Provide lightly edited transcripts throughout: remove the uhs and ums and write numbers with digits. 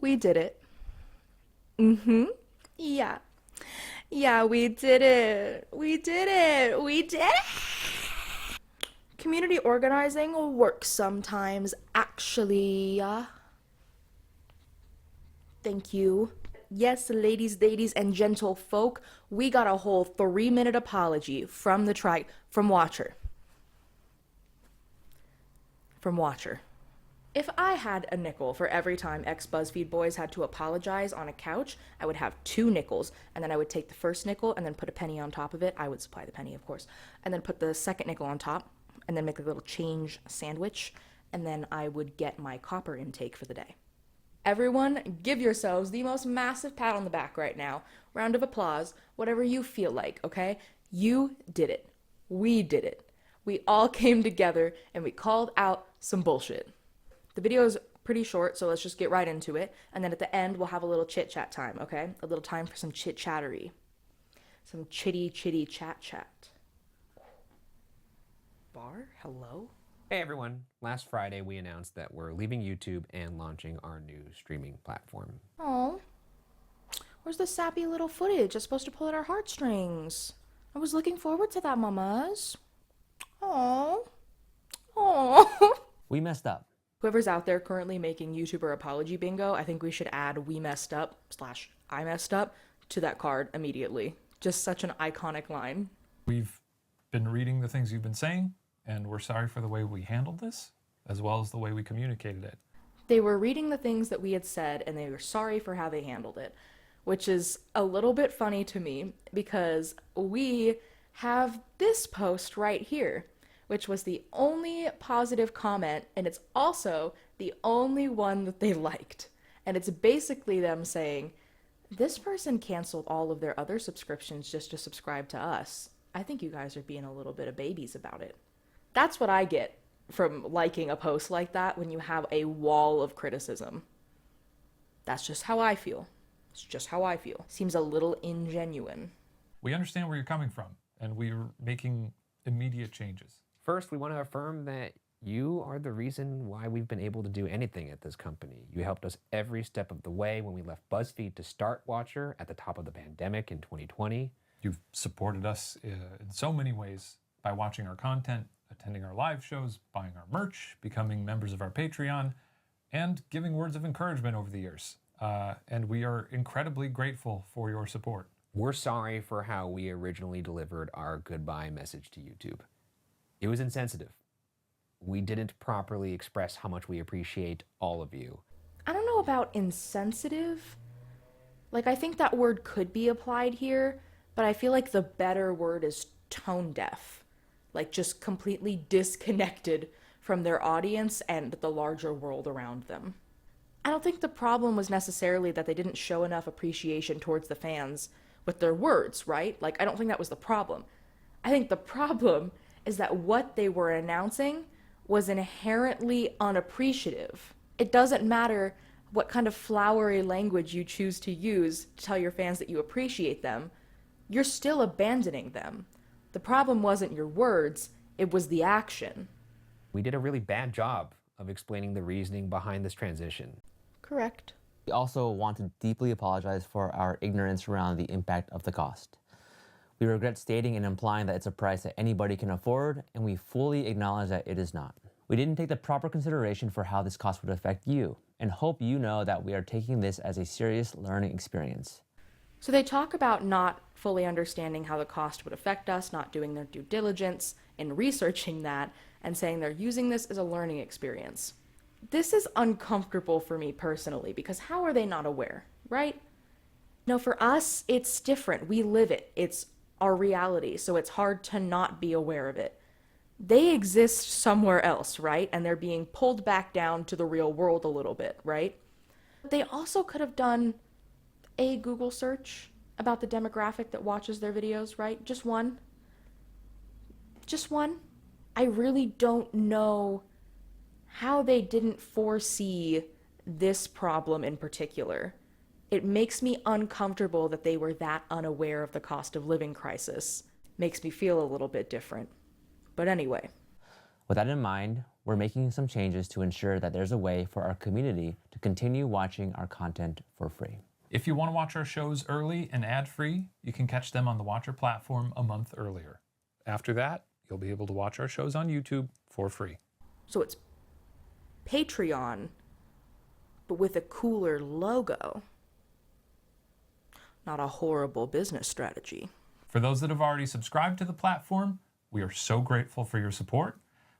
We did it. Mm-hmm. Yeah. Yeah, we did it. We did it. We did it. Community organizing works sometimes, actually. Thank you. Yes, ladies, and gentle folk, we got a whole 3-minute apology from the from Watcher. From Watcher. If I had a nickel for every time ex BuzzFeed boys had to apologize on a couch, I would have 2 nickels, and then I would take the first nickel and then put a penny on top of it. I would supply the penny, of course, and then put the second nickel on top, and then make a little change sandwich, and then I would get my copper intake for the day. Everyone, give yourselves the most massive pat on the back right now. Round of applause, whatever you feel like, okay? You did it. We did it. We all came together and we called out some bullshit. The video is pretty short, so let's just get right into it. And then at the end, we'll have a little chit-chat time, okay? A little time for some chit-chattery. Some chitty chat. Bar, hello? Hey everyone, last Friday we announced that we're leaving YouTube and launching our new streaming platform. Oh, where's the sappy little footage that's supposed to pull at our heartstrings? I was looking forward to that, mamas. Oh, oh. We messed up. Whoever's out there currently making YouTuber apology bingo, I think we should add "we messed up" / "I messed up" to that card immediately. Just such an iconic line. We've been reading the things you've been saying, and we're sorry for the way we handled this, as well as the way we communicated it. They were reading the things that we had said, and they were sorry for how they handled it, which is a little bit funny to me because we have this post right here, which was the only positive comment, and it's also the only one that they liked. And it's basically them saying, this person canceled all of their other subscriptions just to subscribe to us. I think you guys are being a little bit of babies about it. That's what I get from liking a post like that when you have a wall of criticism. That's just how I feel. It's just how I feel. Seems a little ingenuine. We understand where you're coming from, and we're making immediate changes. First, we want to affirm that you are the reason why we've been able to do anything at this company. You helped us every step of the way when we left BuzzFeed to start Watcher at the top of the pandemic in 2020. You've supported us in so many ways by watching our content, attending our live shows, buying our merch, becoming members of our Patreon, and giving words of encouragement over the years. And we are incredibly grateful for your support. We're sorry for how we originally delivered our goodbye message to YouTube. It was insensitive. We didn't properly express how much we appreciate all of you. I don't know about insensitive. Like, I think that word could be applied here, but I feel like the better word is tone deaf. Like, just completely disconnected from their audience and the larger world around them. I don't think the problem was necessarily that they didn't show enough appreciation towards the fans with their words, right? Like, I don't think that was the problem. I think the problem is that what they were announcing was inherently unappreciative. It doesn't matter what kind of flowery language you choose to use to tell your fans that you appreciate them, you're still abandoning them. The problem wasn't your words, it was the action. We did a really bad job of explaining the reasoning behind this transition. Correct. We also want to deeply apologize for our ignorance around the impact of the cost. We regret stating and implying that it's a price that anybody can afford, and we fully acknowledge that it is not. We didn't take the proper consideration for how this cost would affect you, and hope you know that we are taking this as a serious learning experience. So they talk about not fully understanding how the cost would affect us, not doing their due diligence in researching that, and saying they're using this as a learning experience. This is uncomfortable for me personally, because how are they not aware, right? No, for us, it's different. We live it. It's our reality, so it's hard to not be aware of it. They exist somewhere else, right? And they're being pulled back down to the real world a little bit, right? They also could have done a Google search about the demographic that watches their videos, right? Just one. Just one. I really don't know how they didn't foresee this problem in particular. It makes me uncomfortable that they were that unaware of the cost of living crisis. Makes me feel a little bit different. But anyway. With that in mind, we're making some changes to ensure that there's a way for our community to continue watching our content for free. If you want to watch our shows early and ad-free, you can catch them on the Watcher platform a month earlier. After that, you'll be able to watch our shows on YouTube for free. So it's Patreon, but with a cooler logo. Not a horrible business strategy. For those that have already subscribed to the platform, we are so grateful for your support.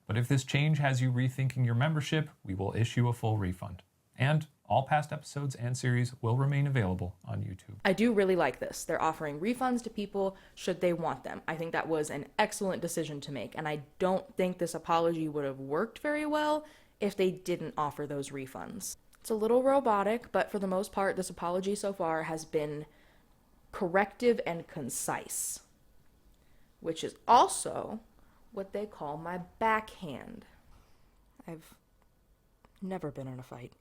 But if this change has you rethinking your membership, we will issue a full refund. And all past episodes and series will remain available on YouTube. I do really like this. They're offering refunds to people should they want them. I think that was an excellent decision to make, and I don't think this apology would have worked very well if they didn't offer those refunds. It's a little robotic, but for the most part, this apology so far has been corrective and concise, which is also what they call my backhand. I've never been in a fight.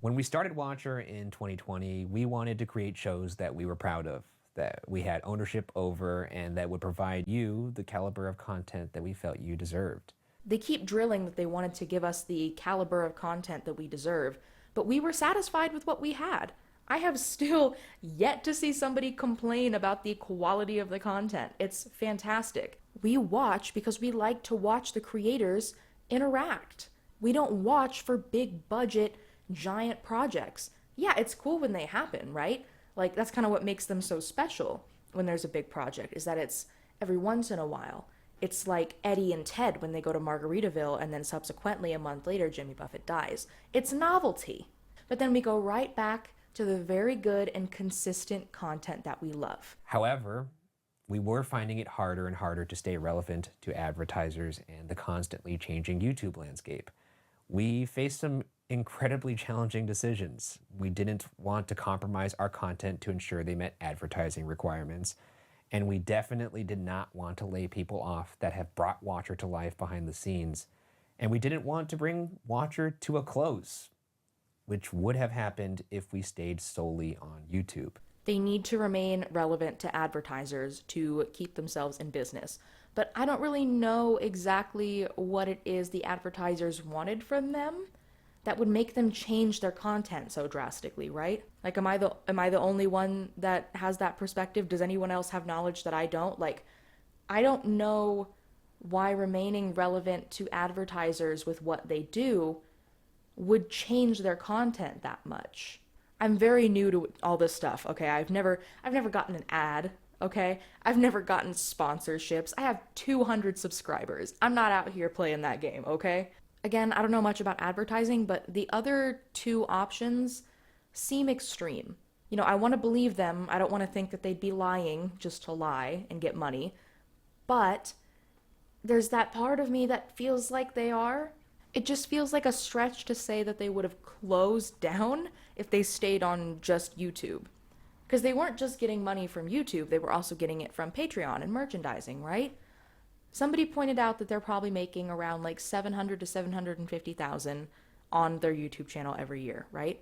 When we started Watcher in 2020, we wanted to create shows that we were proud of, that we had ownership over, and that would provide you the caliber of content that we felt you deserved. They keep drilling that they wanted to give us the caliber of content that we deserve, but we were satisfied with what we had. I have still yet to see somebody complain about the quality of the content. It's fantastic. We watch because we like to watch the creators interact. We don't watch for big budget, giant projects. Yeah, it's cool when they happen, right? Like, that's kind of what makes them so special when there's a big project, is that it's every once in a while. It's like Eddie and Ted when they go to Margaritaville and then subsequently a month later Jimmy Buffett dies. It's novelty. But then we go right back to the very good and consistent content that we love. However, we were finding it harder and harder to stay relevant to advertisers and the constantly changing YouTube landscape. We faced some incredibly challenging decisions. We didn't want to compromise our content to ensure they met advertising requirements, and we definitely did not want to lay people off that have brought Watcher to life behind the scenes, and we didn't want to bring Watcher to a close, which would have happened if we stayed solely on YouTube. They need to remain relevant to advertisers to keep themselves in business. But I don't really know exactly what it is the advertisers wanted from them that would make them change their content so drastically, right? Like, am I the only one that has that perspective? Does anyone else have knowledge that I don't? Like, I don't know why remaining relevant to advertisers with what they do would change their content that much. I'm very new to all this stuff, okay? I've never gotten an ad, okay? I've never gotten sponsorships. I have 200 subscribers. I'm not out here playing that game, okay? Again, I don't know much about advertising, but the other two options seem extreme. You know, I want to believe them. I don't want to think that they'd be lying just to lie and get money. But there's that part of me that feels like they are. It just feels like a stretch to say that they would have closed down if they stayed on just YouTube. Because they weren't just getting money from YouTube, they were also getting it from Patreon and merchandising, right? Somebody pointed out that they're probably making around like $700,000 to $750,000 on their YouTube channel every year, right?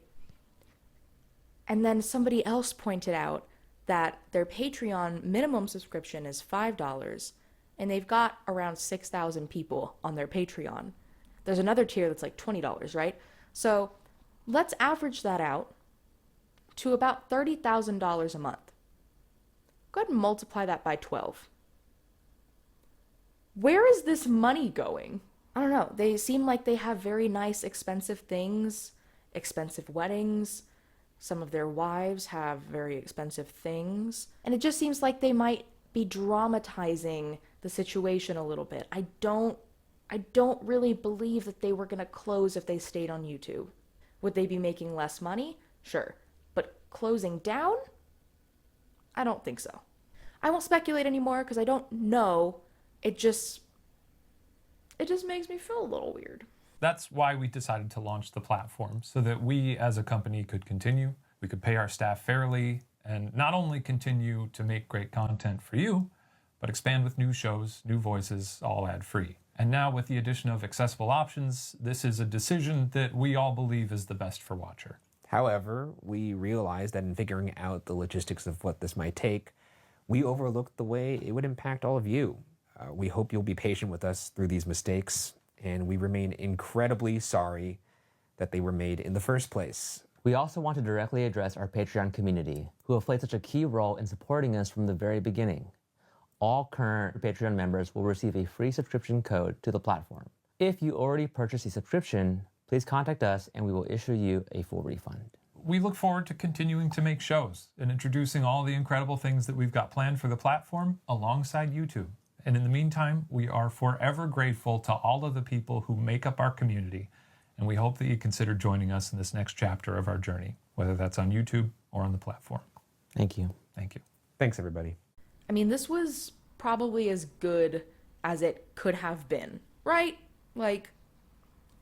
And then somebody else pointed out that their Patreon minimum subscription is $5, and they've got around 6,000 people on their Patreon. There's another tier that's like $20, right? So let's average that out to about $30,000 a month. Go ahead and multiply that by 12. Where is this money going? I don't know. They seem like they have very nice, expensive things, expensive weddings. Some of their wives have very expensive things. And it just seems like they might be dramatizing the situation a little bit. I don't really believe that they were going to close if they stayed on YouTube. Would they be making less money? Sure. But closing down? I don't think so. I won't speculate anymore because I don't know. It just makes me feel a little weird. That's why we decided to launch the platform, so that we as a company could continue, we could pay our staff fairly, and not only continue to make great content for you, but expand with new shows, new voices, all ad-free. And now with the addition of accessible options, this is a decision that we all believe is the best for Watcher. However, we realized that in figuring out the logistics of what this might take, we overlooked the way it would impact all of you. We hope you'll be patient with us through these mistakes. and we remain incredibly sorry that they were made in the first place. We also want to directly address our Patreon community, who have played such a key role in supporting us from the very beginning. All current Patreon members will receive a free subscription code to the platform. If you already purchased a subscription, please contact us and we will issue you a full refund. We look forward to continuing to make shows and introducing all the incredible things that we've got planned for the platform alongside YouTube. And in the meantime, we are forever grateful to all of the people who make up our community. And we hope that you consider joining us in this next chapter of our journey, whether that's on YouTube or on the platform. Thank you. Thank you. Thanks, everybody. I mean, this was probably as good as it could have been, right? Like,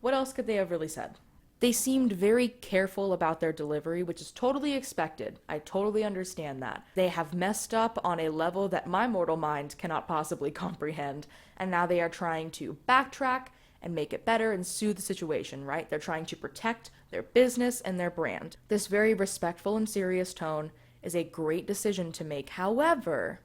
what else could they have really said? They seemed very careful about their delivery, which is totally expected. I totally understand that. They have messed up on a level that my mortal mind cannot possibly comprehend, and now they are trying to backtrack and make it better and soothe the situation, right? They're trying to protect their business and their brand. This very respectful and serious tone is a great decision to make. However,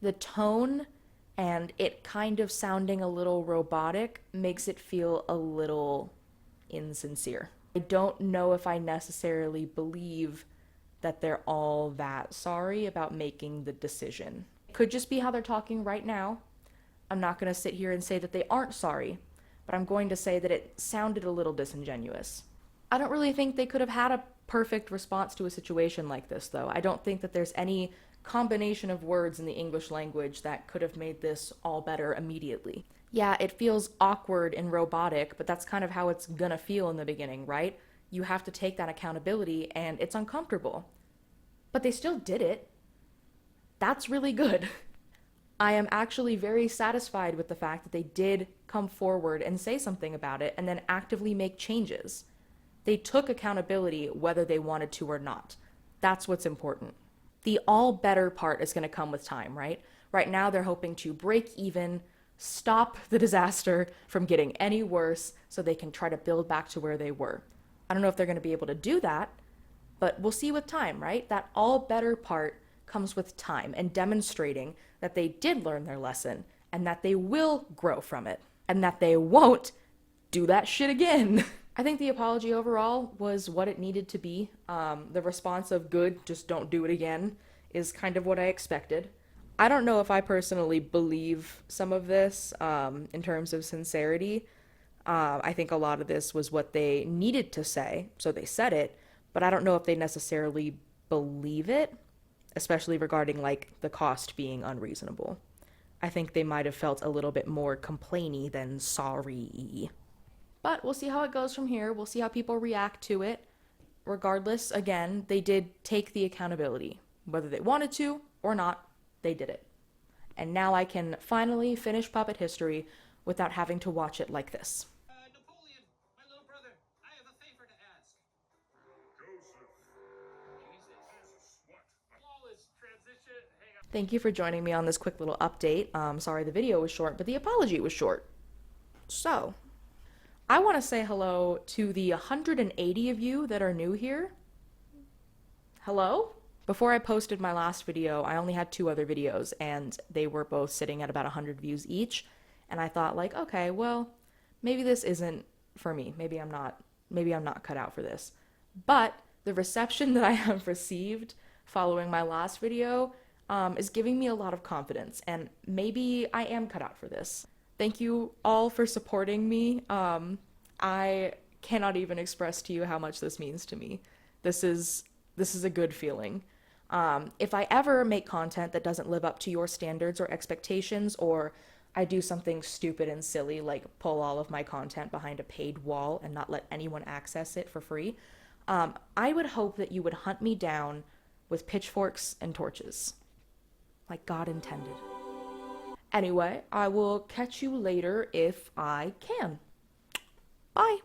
the tone and it kind of sounding a little robotic makes it feel a little insincere. I don't know if I necessarily believe that they're all that sorry about making the decision. It could just be how they're talking right now. I'm not going to sit here and say that they aren't sorry, but I'm going to say that it sounded a little disingenuous. I don't really think they could have had a perfect response to a situation like this, though. I don't think that there's any combination of words in the English language that could have made this all better immediately. Yeah, it feels awkward and robotic, but that's kind of how it's gonna feel in the beginning, right? You have to take that accountability, and it's uncomfortable. But they still did it. That's really good. I am actually very satisfied with the fact that they did come forward and say something about it and then actively make changes. They took accountability whether they wanted to or not. That's what's important. The all better part is going to come with time, right? Right now, they're hoping to break even, stop the disaster from getting any worse so they can try to build back to where they were. I don't know if they're going to be able to do that, but we'll see with time, right? That all better part comes with time and demonstrating that they did learn their lesson and that they will grow from it and that they won't do that shit again. I think the apology overall was what it needed to be. The response of good, just don't do it again, is kind of what I expected. I don't know if I personally believe some of this in terms of sincerity. I think a lot of this was what they needed to say, so they said it, but I don't know if they necessarily believe it, especially regarding like the cost being unreasonable. I think they might have felt a little bit more complainy than sorry. But we'll see how it goes from here. We'll see how people react to it. Regardless, again, they did take the accountability. Whether they wanted to or not, they did it. And now I can finally finish Puppet History without having to watch it like this. Napoleon, my little brother, I have a favor to ask. Joseph. Jesus. What? Flawless transition. Hang on. Thank you for joining me on this quick little update. Sorry the video was short, but the apology was short. So, I want to say hello to the 180 of you that are new here. Hello? Before I posted my last video, I only had 2 other videos, and they were both sitting at about 100 views each. And I thought, like, okay, well, maybe this isn't for me. Maybe I'm not cut out for this. But the reception that I have received following my last video is giving me a lot of confidence, and maybe I am cut out for this. Thank you all for supporting me. I cannot even express to you how much this means to me. This is a good feeling. If I ever make content that doesn't live up to your standards or expectations, or I do something stupid and silly like pull all of my content behind a paid wall and not let anyone access it for free, I would hope that you would hunt me down with pitchforks and torches, like God intended. Anyway, I will catch you later if I can. Bye.